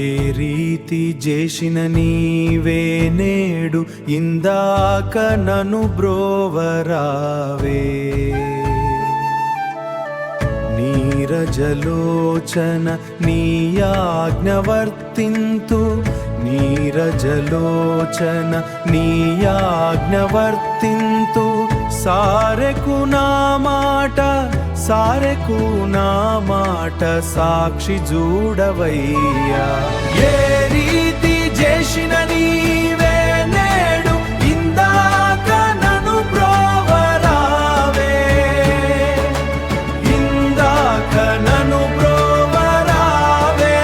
ఏ రీతి చేసిన నీవే నేడు ఇందాక నన్ను బ్రోవరావే నీరజలోచన నీ ఆజ్ఞ వర్తింతు నీరజలోచన నీ ఆజ్ఞ వర్తింతు సారెకు నా మాట సాక్షి చూడవయ్యా ఏ రీతి చేసిన నీవే నేడు ఇందాక నన్ను బ్రోవరావే ఇందాక నన్ను బ్రోవరావే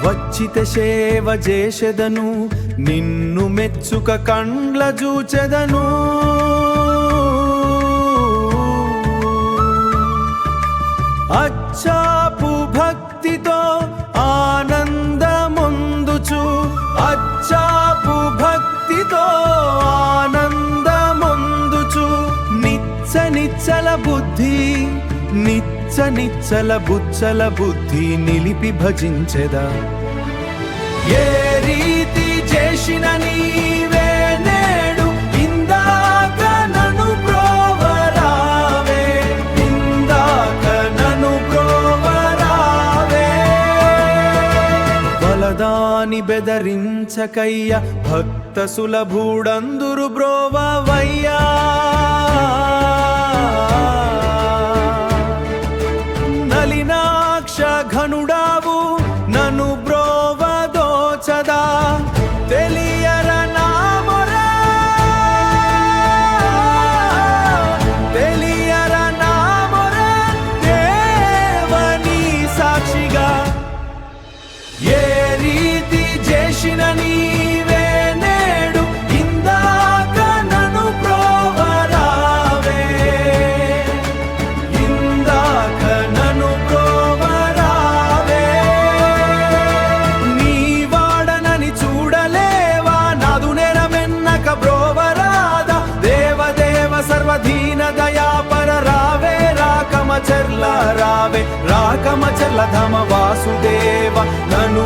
వచ్చిత సేవ చేసెదను నిన్ను మెచ్చుక కండ్ల చూచెదను అచ్చాపు భక్తితో ఆనందమొందుచు అచ్చాపు భక్తితో ఆనందమొందుచు నిచ్చల బుచ్చల బుద్ధి నిలిపి భజించెదా ఏ రీతి చేసిన నీవే నేడు ఇందాక నన్ను బ్రోవరావే ఇందాక నన్ను బ్రోవరావే వలదాని బెదరించకయ్య భక్త సులభుడందురు బ్రోవవయ్యా నలినాక్ష ఘనుడావు నన్ను బ్రోవదోచదా తెలియర నా మొరా దేవని సాక్షిగా ఏ రీతి చేసిన నీవే నేడు ఇందాక నన్ను బ్రోవరావే ఇందాక నన్ను బ్రోవరావే నీ వాడనని చూడలేవా నాదు నెరమెన్నక బ్రోవరాదా దేవదేవ సర్వధీన దయాపర రావే రాకమచర్ల ధామ వాసుదేవ నన్ను